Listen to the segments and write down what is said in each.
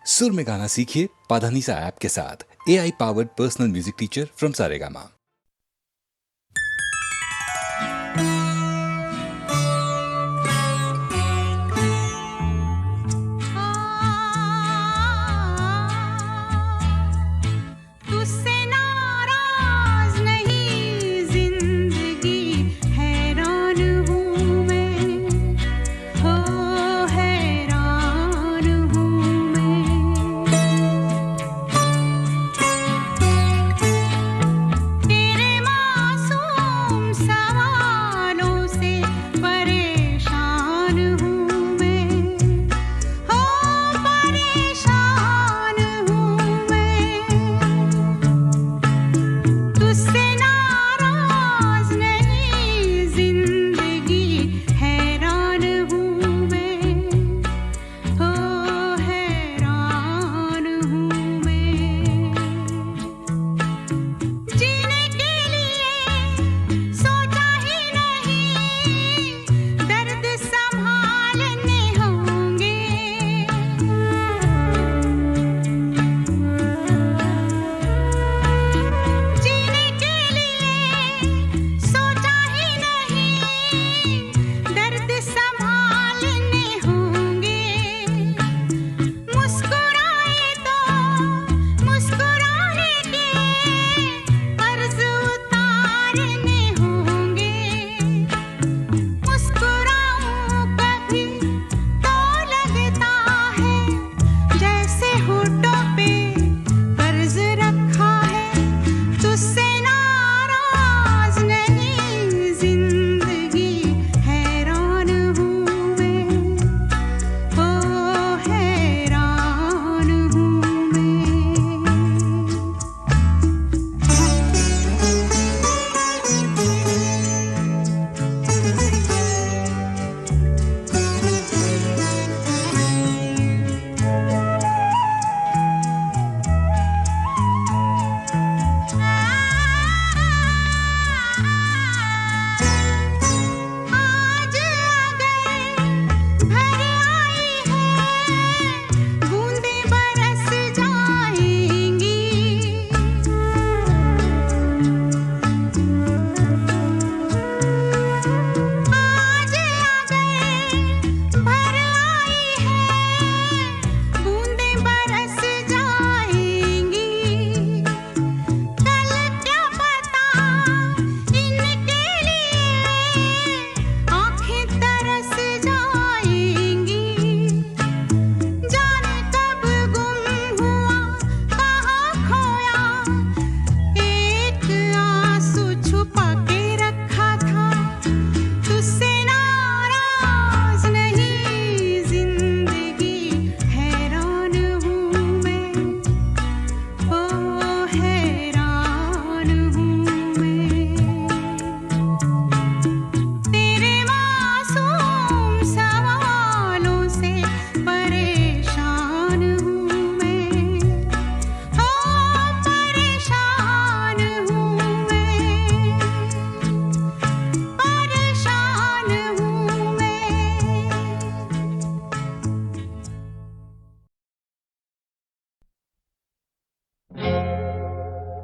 सुर में गाना सीखिए पाधानीसा ऐप के साथ। AI powered personal music teacher from Saregama.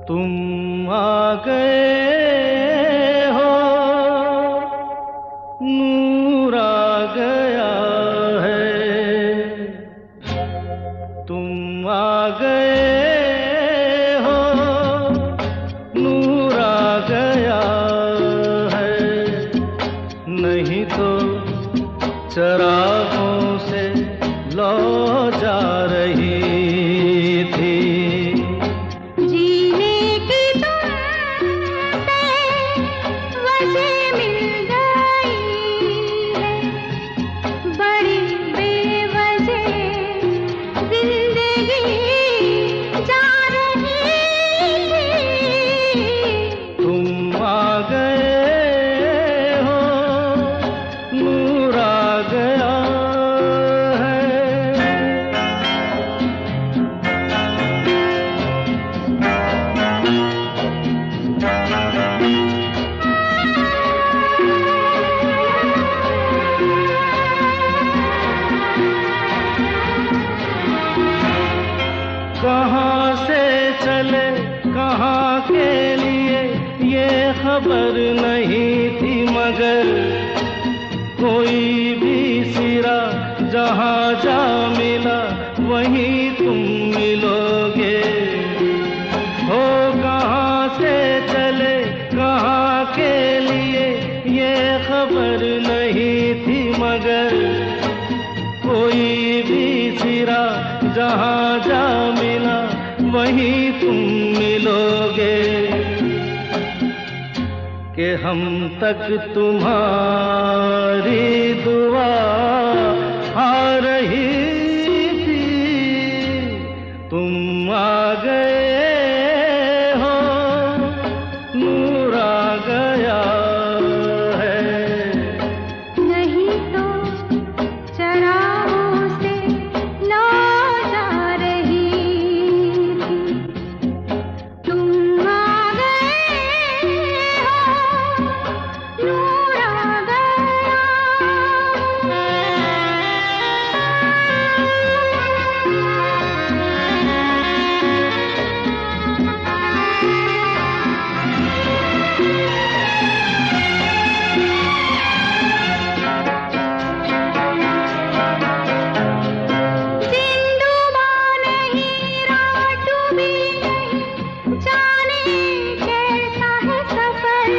तुम आ गए हो, नूर आ गया है। तुम आ गए हो, नूर आ गया है। नहीं तो चरागों से लौ जा रही थी। कहाँ से चले कहाँ के लिए ये खबर नहीं थी, मगर कोई भी सिरा जहाँ जा मिला वहीं तुम मिलोगे। हो कहाँ से चले कहाँ के लिए ये खबर नहीं थी, मगर कोई भी सिरा जहाँ जा मिला वहीं तुम मिलोगे। कि हम तक तुम्हारी दुआ आ रही थी, तुम आ गए हो, नूर आ गया है। नहीं तो चरागों से लौ जा रही थी, तुम आ गए हो, नूर आ गया। दिन डूबा नहीं, रात डूबी नहीं, जाने कैसा है सफर।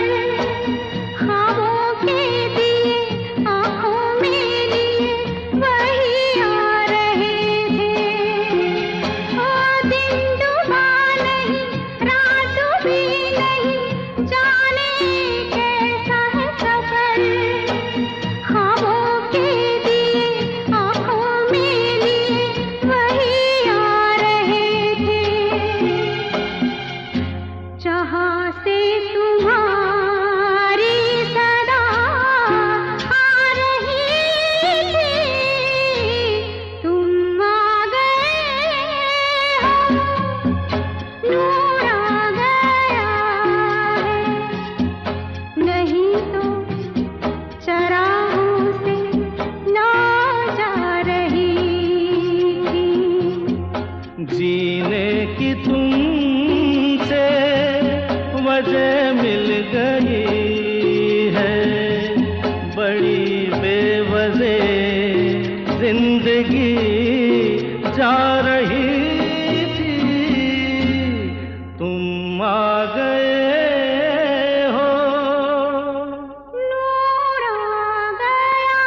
ख्वाबों के दिए आँखों में लिए वही आ रहे थे। ओ दिन डूबा नहीं, रात डूबी नहीं, जाने कैसा है सफर। ख्वाबों के दिए आँखों में लिए वही आ रहे थे। जहाँ से तुम्हारी सदा आ रही थी, तुम आ गए हो, नूर आ गया है। नहीं तो चरागों से लौ जा रही थी। जीने की तुमसे वजह मिल गई है, बड़ी बेवजह जिंदगी जा रही थी, तुम आ गए हो। नूर आ गया।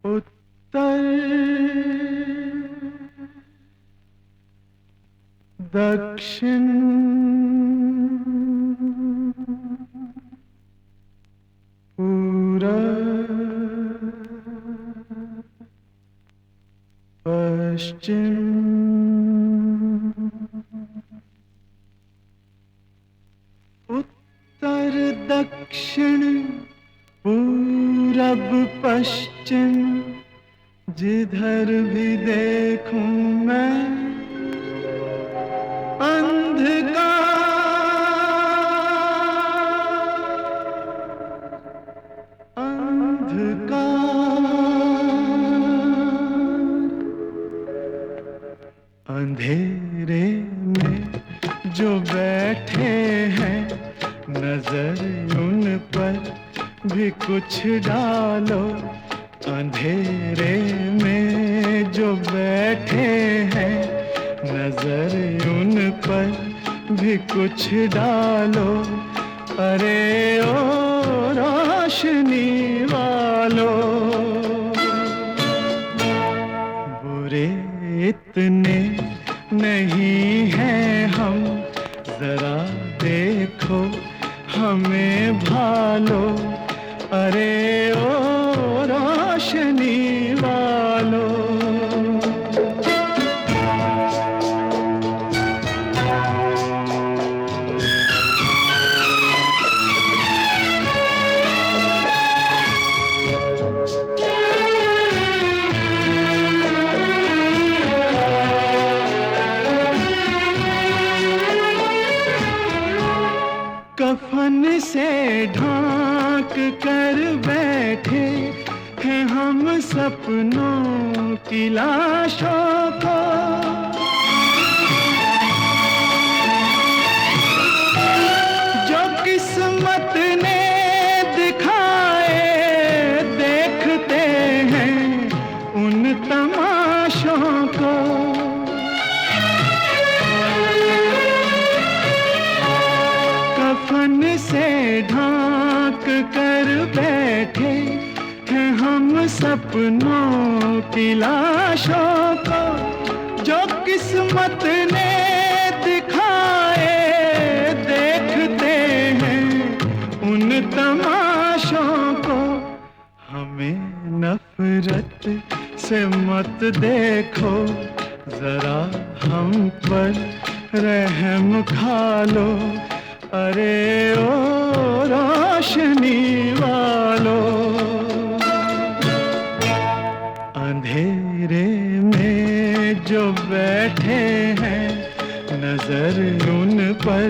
उत्तर दक्षिण पूरब पश्चिम उत्तर दक्षिण पूरब पश्चिम, जिधर भी देखूं मैं अंधेरे में जो बैठे हैं, नजर उन पर भी कुछ डालो। अंधेरे में जो बैठे हैं, नजर उन पर भी कुछ डालो। अरे ओ रोशनी वालों, बुरे इतने नहीं हैं हम, जरा देखो हमें भालो। अरे ओ रोशनी वालों, कफन से ढांक कर बैठे हैं हम सपनों की लाशों को। जो किस्मत ने दिखाए देखते हैं उन तमाशों को। कफन से ढांक कर बैठे हैं हम सपनों की लाशों को। जो किस्मत ने दिखाए देखते हैं उन तमाशों को। हमें नफरत से मत देखो, जरा हम पर रहम खा लो। अरे ओ रोशनी वालों, अंधेरे में जो बैठे हैं नजर उन पर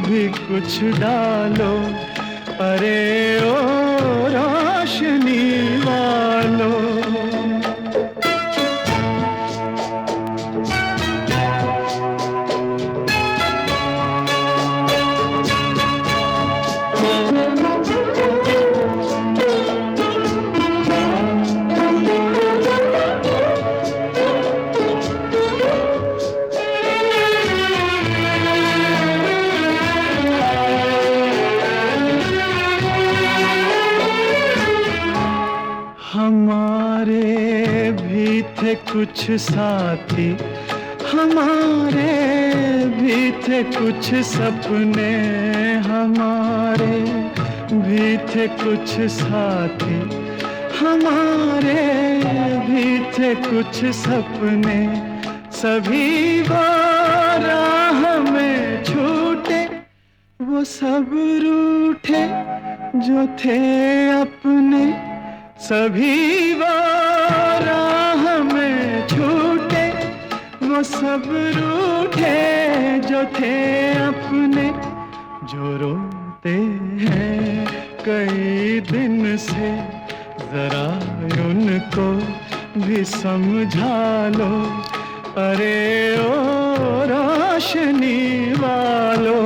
भी कुछ डालो। अरे ओ रोशनी वालों, हमारे भी थे कुछ साथी, हमारे भी थे कुछ सपने। हमारे भी थे कुछ साथी, हमारे भी थे कुछ सपने। सभी वो राह में छूटे, वो सब रूठे जो थे अपने। सभी वो राह में छूटे, वो सब रूठे जो थे अपने। जो रोते हैं कई दिन से, जरा उनको भी समझा लो। अरे ओ रोशनी वालों,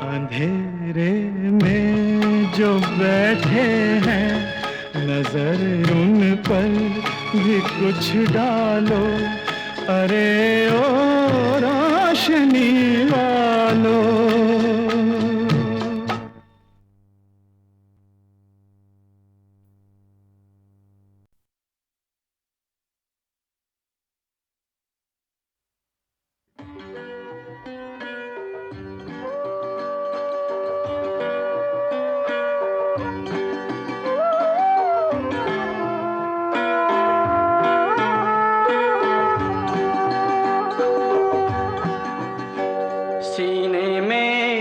अंधेरे में जो बैठे हैं नजर उन पर भी कुछ डालो। अरे ओ रोशनी वालों। सीने में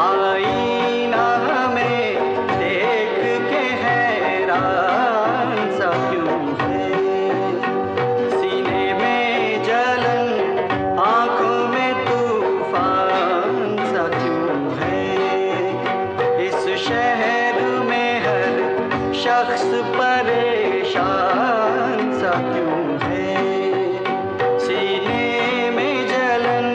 आईना में देख के हैरान सा क्यों है, सीने में जलन आंखों में तूफान सा क्यों है, इस शहर में हर शख्स परेशान सा क्यों है, सीने में जलन।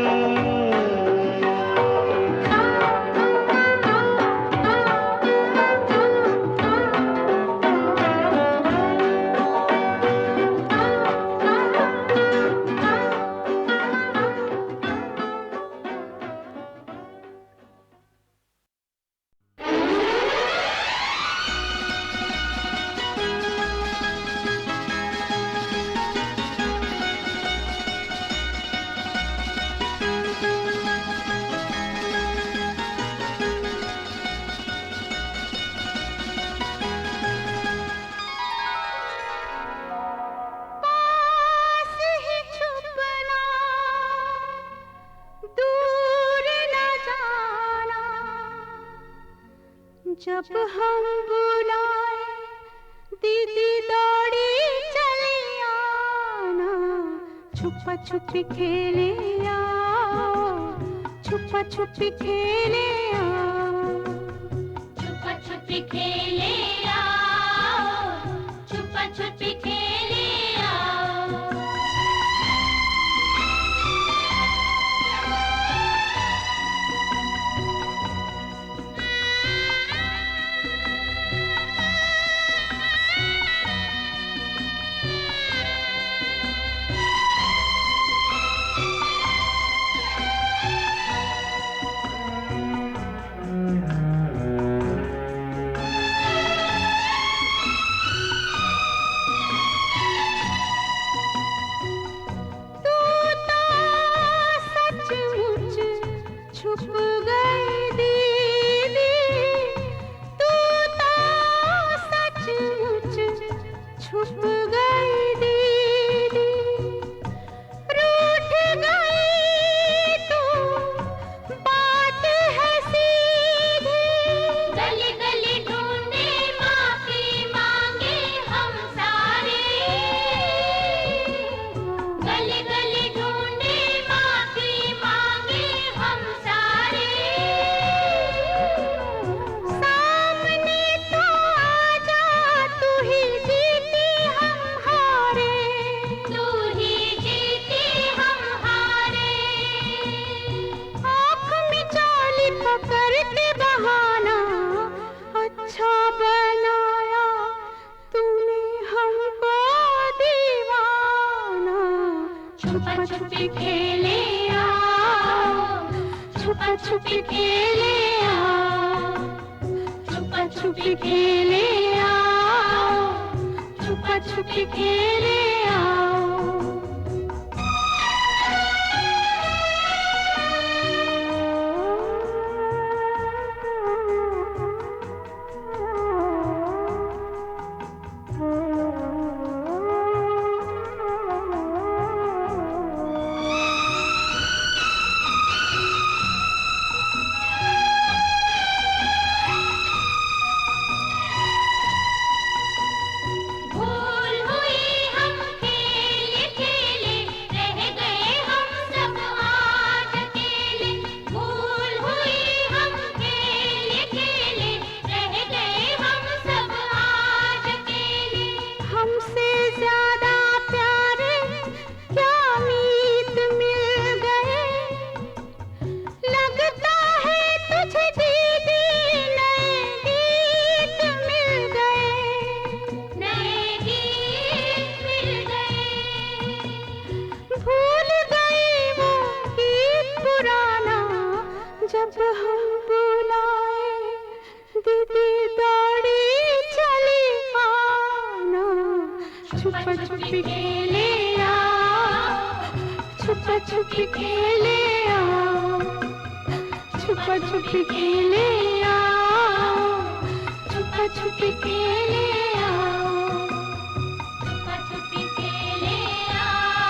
पास ही छुपना, दूर न जाना, जब हम बुलाए दीदी दौड़ी चली आना, छुपा छुपी खेले आओ, छुपा छुपी खेले आओ, छुपा छुपी खेले आओ, छुपा छुपी खेले आओ। तू तो सचमुच छुप गई दीदी, तू तो सचमुच छुप गई दीदी, रूठ गई तू बात है सीधी, गली गली ढूंढे माफी मांगे हम सारे, गली गली ढूंढे माफी मांगे हम सारे। सामने तो आजा, तू ही जीती हम हारे, तू ही जीती हम हारे। आँख में चाली पकड़ के बहाना, अच्छा बनाया तूने हमको दीवाना, छुपा छुपी खेले आओ, छुपा छुपी खेले आओ, छुपा छुपी खेले आओ, छुपा छुपी खेले आओ। भूल हुई हम खेले खेले, रह गए हम सब आज अकेले। भूल हुई हम खेले खेले, रह गए हम सब आज अकेले। हमसे ज्यादा प्यारे क्या मीत मिल गए, लगता है तुझे दीदी नए गीत मिल गए, नए गीत मिल गए, भूल गई वो गीत पुराना, जब हम बुलाए दीदी दौड़ी चली आना, छुपा छुपी खेले आओ, छुपा छुपी खेले आओ, छुपा छुपी खेले आओ, छुपा छुपी खेले आओ, छुपा छुपी खेले आओ,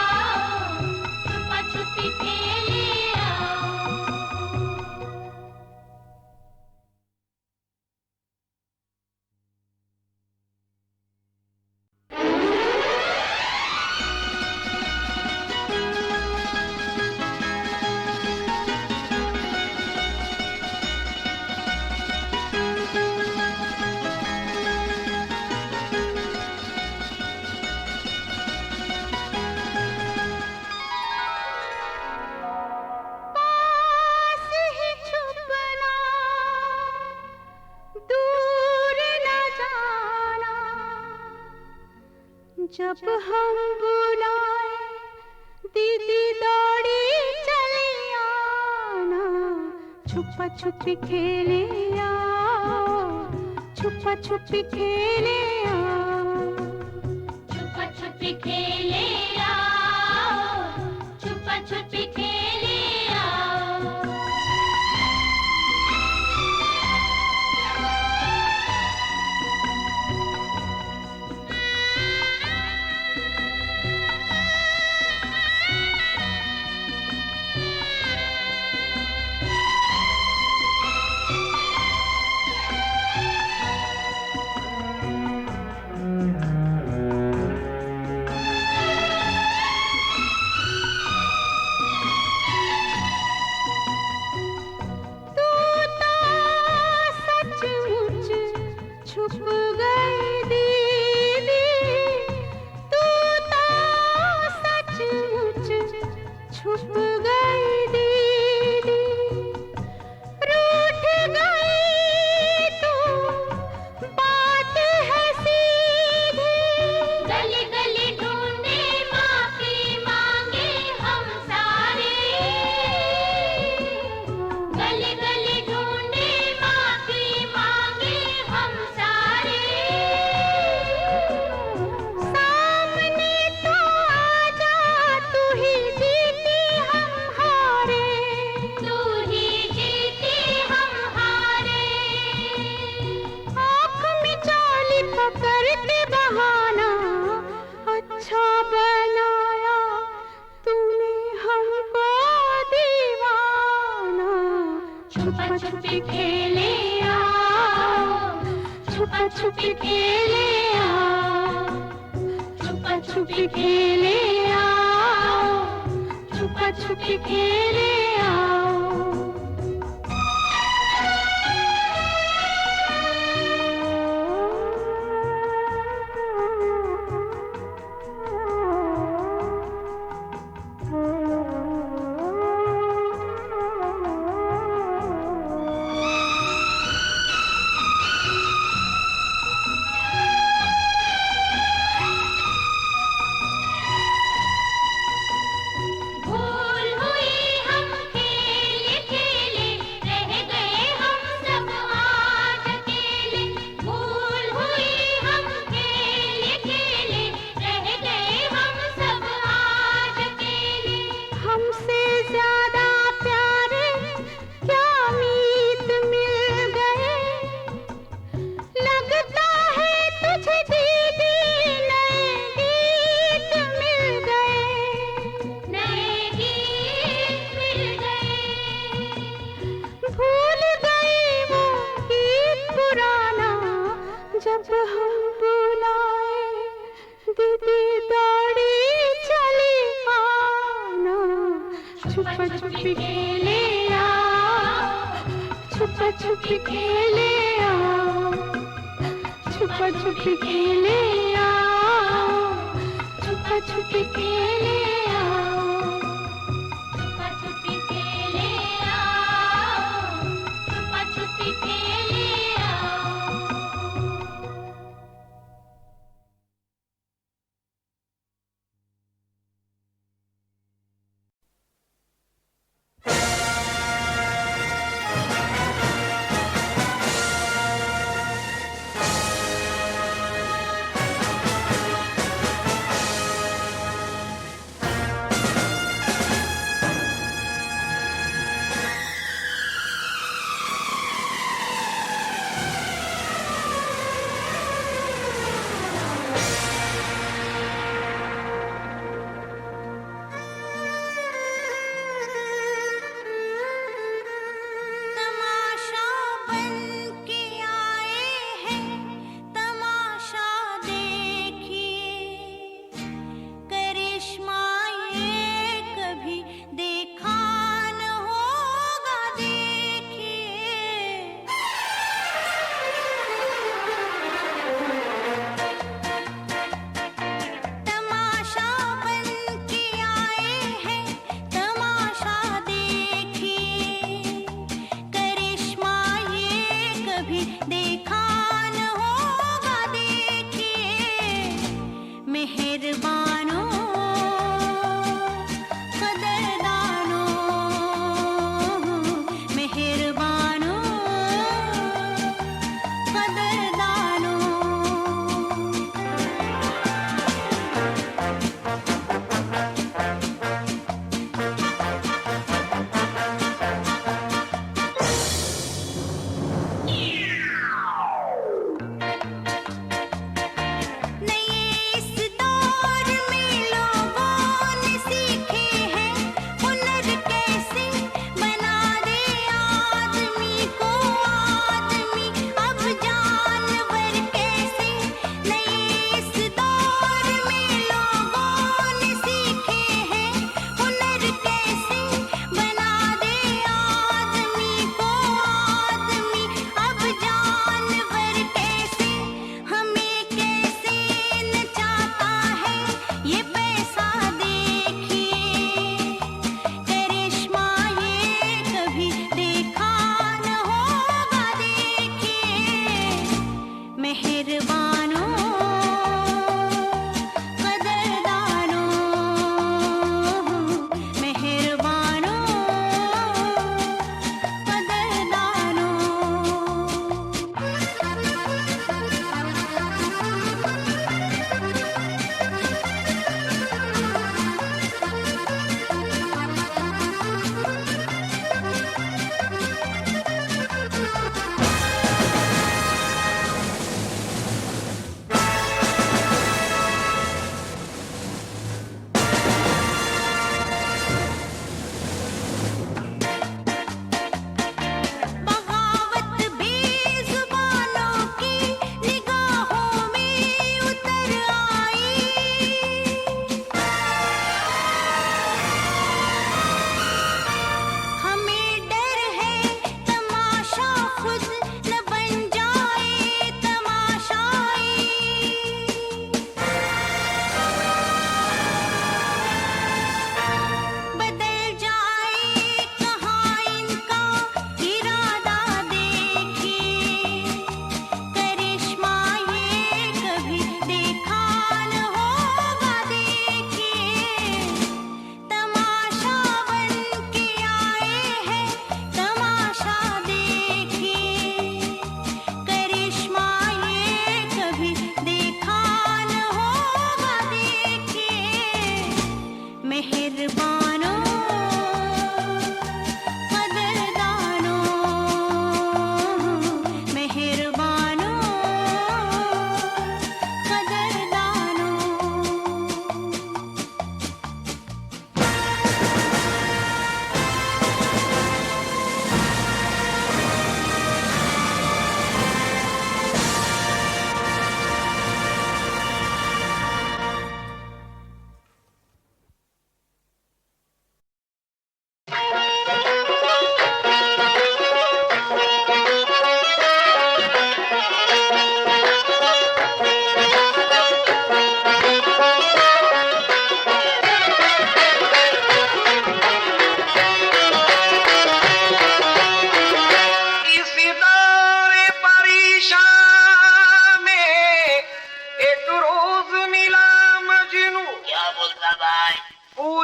छुपा छुपी खेले आओ। जब हम बुलाए दीदी दौड़ी चली आना, छुपा छुपी खेले आओ, छुपा छुपी खेले आओ, छुपा छुपी खेले आओ, छुपा छुपी खेले आओ। छुप गई दीदी, तू तो सचमुच छुप गई दीदी, रूठ गई तू बात है सीधी, गली गली ढूंढे माफी मांगे हम सारे, गली गली ढूंढे माफी मांगे हम सारे। सामने तो आजा, तू ही जीती हम हारे, तू ही जीती हम हारे। आँख में चाली पकड़ के बहाना अच्छा बनाया तूने हमको दीवाना, छुपा छुपी खेले आओ, छुपा छुपी खेले आओ, छुपा छुपी खेले आओ, छुपा छुपी खेले आओ। भूल हुई हम खेले खेले, रह गए हम सब आज अकेले। भूल हुई हम खेले खेले, रह गए हम सब आज अकेले। हमसे ज्यादा प्यारे क्या मीत मिल गए, लगता है तुझे दीदी नए गीत मिल गए, नए गीत मिल गए। भूल गई वो गीत पुराना, जब हम बुलाए दीदी दौड़ी चली आना, छुपा छुपी खेले आओ, छुपा छुपी खेले आओ, छुपा छुपी खेले आओ, छुपा छुपी खेले आओ। छुपा छुपी खेले आओ, छुपा छुपी खेले आओ।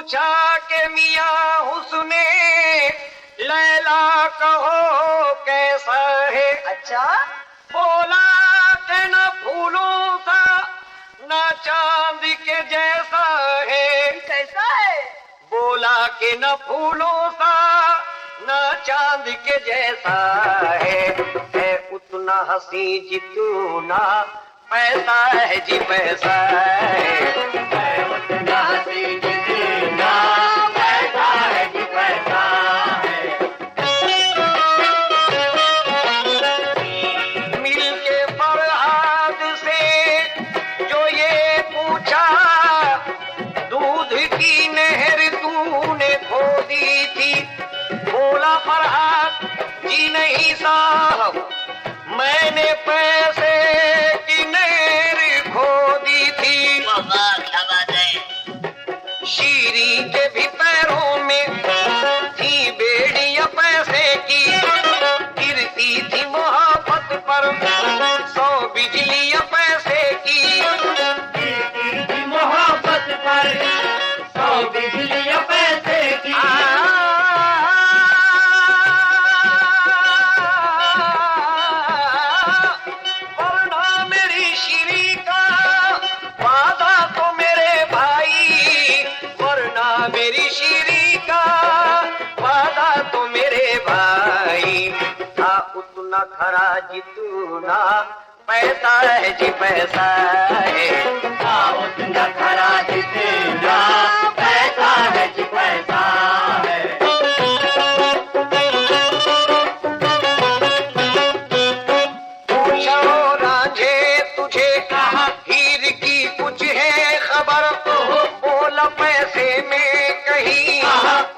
पूछा कि मियाँ हुस्ने लैला कहो कैसा है। अच्छा। बोला कि न फूलों सा न चांद के जैसा है। कैसा है? बोला कि न फूलों सा न चांद के जैसा है उतना हंसी जितना पैसा है जी पैसा है उतना हंसी जितना पैसा है जी पैसा है। मिल के फरहाद से जो ये पूछा दूध की नहर तूने खो दी थी। बोला फरहाद जी नहीं साहब मैंने पैसे की नहर खो दी थी। शीरी के भी पैरों में थी बेड़ियां पैसे की गिरती थी मोहब्बत पर 100 बिजलियां पैसे की गिरती थी मोहब्बत पर 100 बिजलियां पैसे की। वरना मेरी शीरी का वादा तो मेरे भाई वरना मेरी शीरी का वादा तो मेरे भाई था उतना खरा जितना पैसा है जी पैसा है। था उतना खरा जितना पैसा है जी पैसा है। पूछो रांझे तुझे हीर की कुछ है खबर। बोला पैसे में कहीं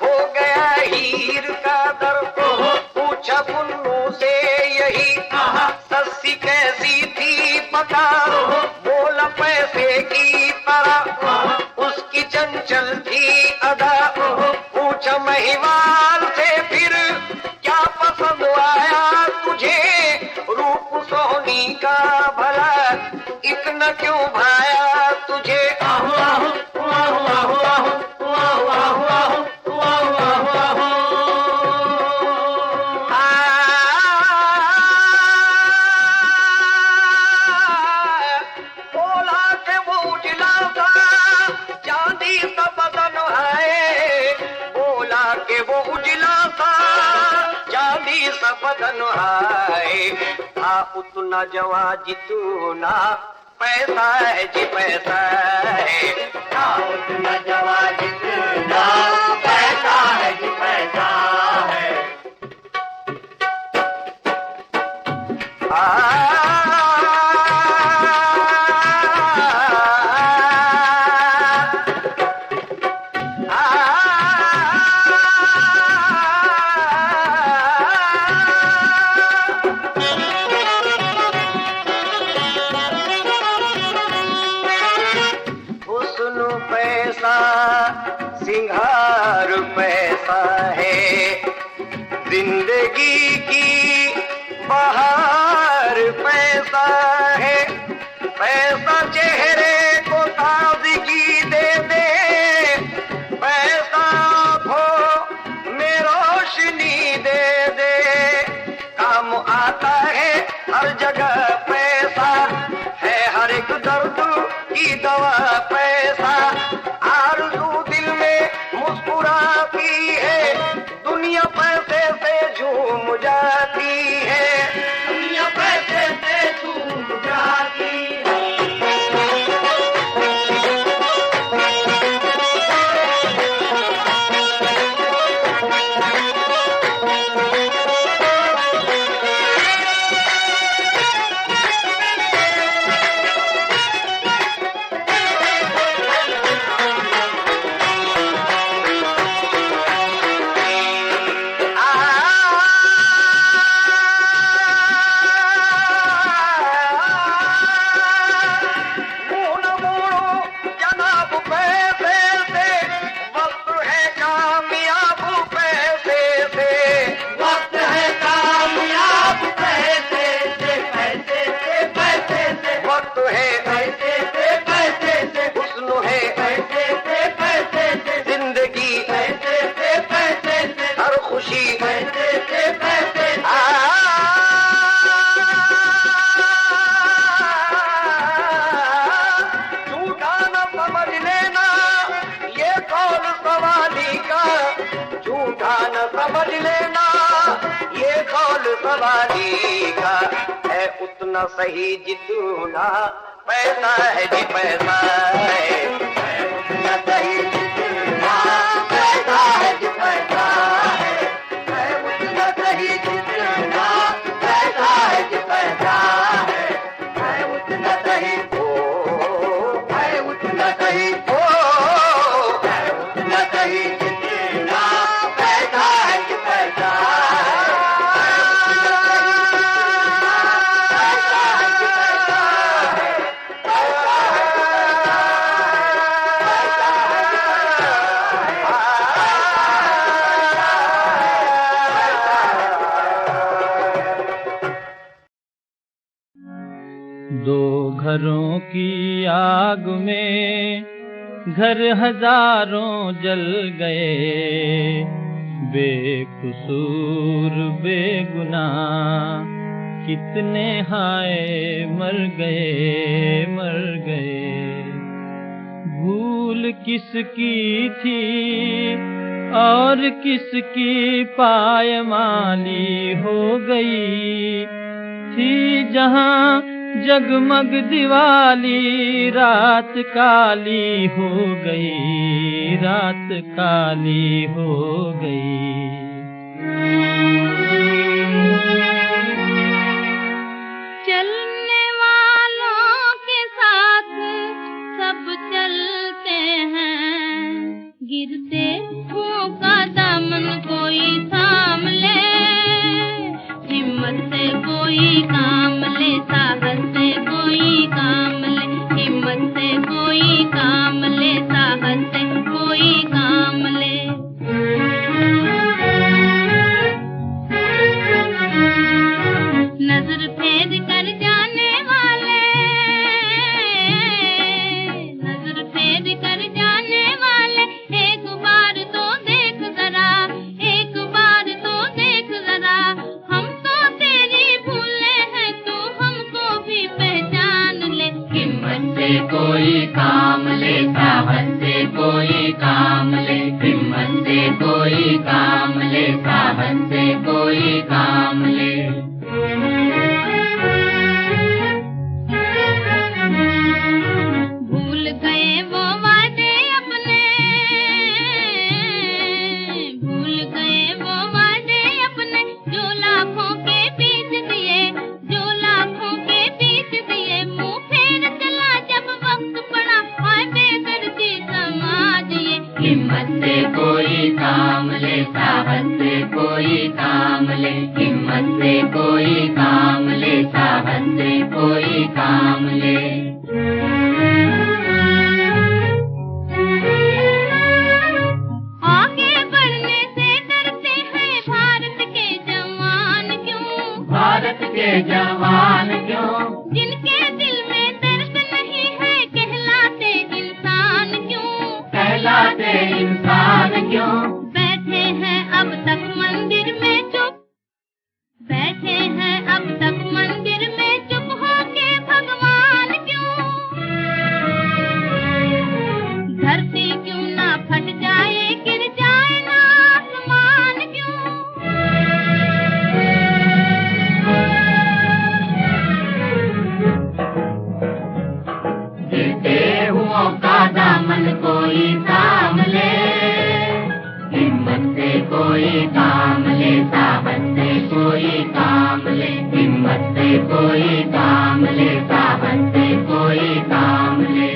हो गया हीर का दर। पूछा पुन्नू से यही सस्सी कैसी थी पता। बोला पैसे की तरह उसकी चंचल थी अदा। पूछा महिवाल से फिर क्या पसंद आया तुझे रूप सोनी का भला इतना क्यों भाया तुझे। आहू आहू आहू आहू आहू आहू आहू आहू आहू आहू आहू। बोला के वो उजला सा चांदी सा बदन है। बोला के वो उजला सा चांदी सा बदन है था उतना जवा जितना पैसा है जी पैसा है। था उतना जवा जितना पैसा है जी पैसा है। हुस्न पैसा सिंगार पैसा है जिंदगी की बहार पैसा है। पैसा चेहरे को ताजगी दे दे पैसा आँखों में रोशनी दे दे। काम आता है हर जगह पैसा है हर एक दर्द की दवा पैसा। आरज़ू दिल में मुस्कुराती है दुनिया पैसे से झूम जाती है। दुनिया पैसे से झूम सवारी का है उतना सही जितना पैसा है जी पैसा है उतना सही जितना पैसा है जी पैसा है उतना सही जितना पैसा है जी पैसा है उतना सही है उतना सही है उतना सही जितना पैसा है जी पैसा दो घरों की आग में घर हजारों जल गए, बेकसूर बेगुनाह कितने हाय मर गए। भूल किसकी थी और किसकी पायमाली हो गई थी, जहां जगमग दिवाली रात काली हो गई, रात काली हो गई। चलने वालों के साथ सब चलते हैं, गिरते हुओं का दामन कोई थाम ले, हिम्मत से कोई काम ले, साहस से कोई काम ले, हिम्मत से कोई काम ले, साहस से कोई काम ले। नजर फेर कर जाने वाले, नजर फेर कर जाने वाले, एक बार तो देख जरा, एक बार तो देख जरा, हम तो तेरी भूले हैं, तू हमको भी पहचान ले। हिम्मत से कोई काम ले, साहस से कोई काम ले, हिम्मत से कोई काम ले, साहस से कोई काम ले। भूल गए वो वादे अपने, भूल गए वो वादे अपने, जो लाखों के बीच दिए, जो लाखों के बीच दिए, मुंह फेर चला जब वक्त पड़ा, हाय बेदर्दी समाज ये। हिम्मत से कोई काम ले, साहस से कोई काम ले, हिम्मत से कोई काम ले, साहस से कोई काम ले। आगे बढ़ने से डरते हैं भारत के जवान क्यों, भारत के जवान क्यों, जिनके दिल में दर्द नहीं है कहलाते इंसान क्यों, कहलाते इंसान क्यों। बैठे हैं अब तक मंदिर में चुप, बैठे हैं अब तक मंदिर में चुप होके भगवान क्यों, धरती क्यों ना फट जाए, गिर जाए ना आसमान क्यों। गिरते हुओं का दामन कोई थाम ले, हिम्मत से कोई काम ले, साहस से कोई काम ले, हिम्मत से कोई काम ले, साहस से कोई काम ले।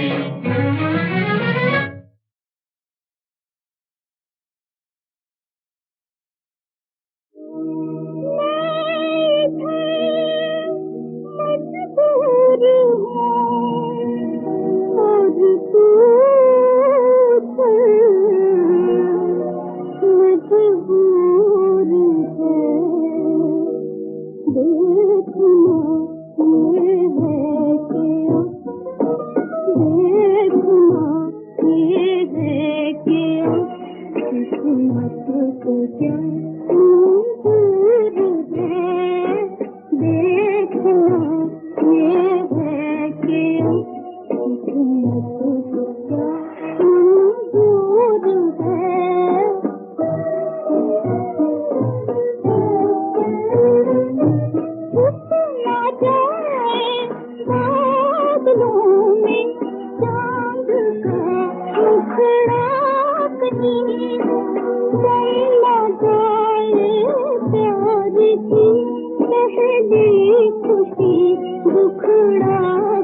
दुखड़ा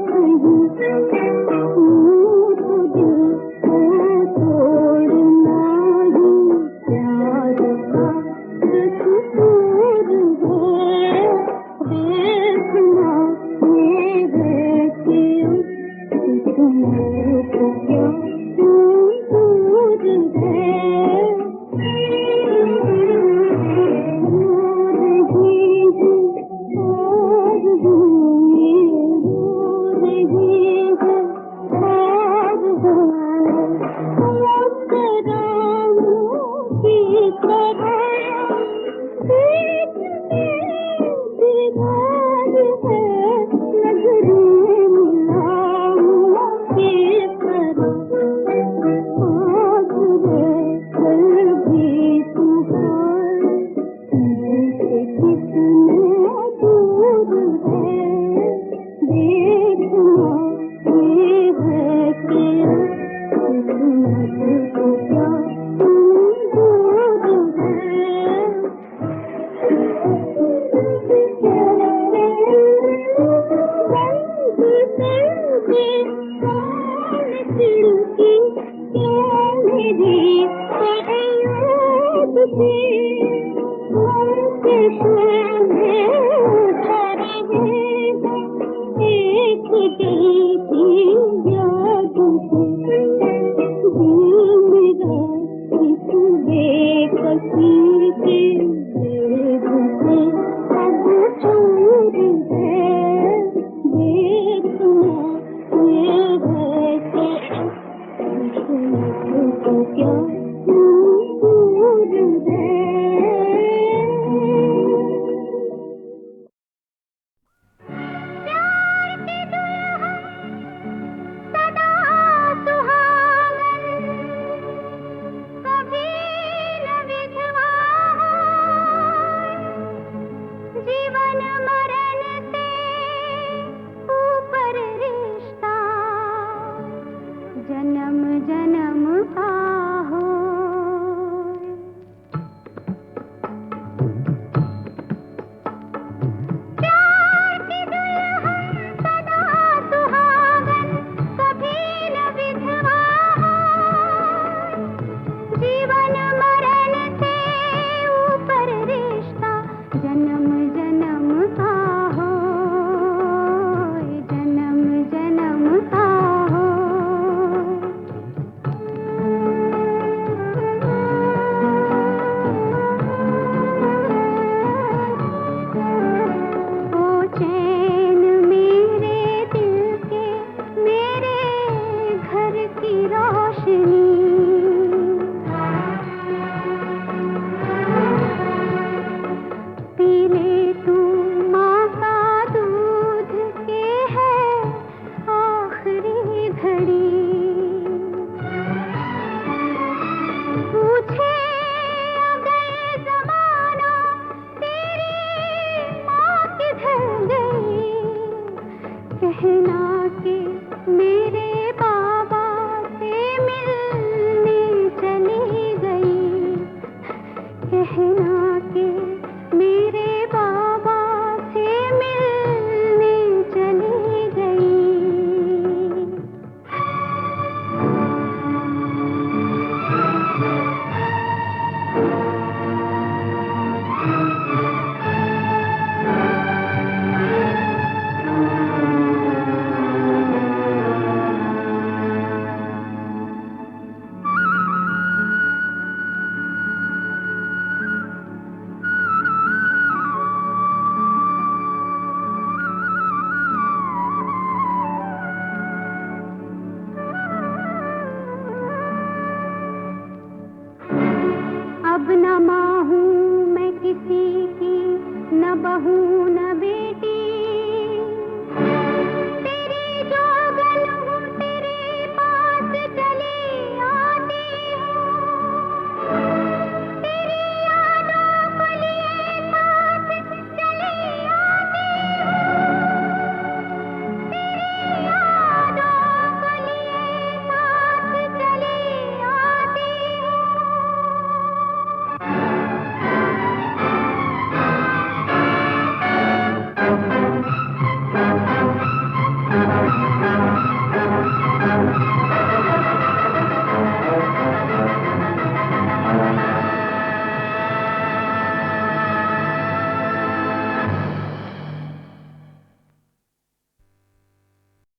कहीं तो दिल को तोड़ना ही प्यार का दस्तूर है। देखना मेरे क्यों तुमको क्या दूर है। एक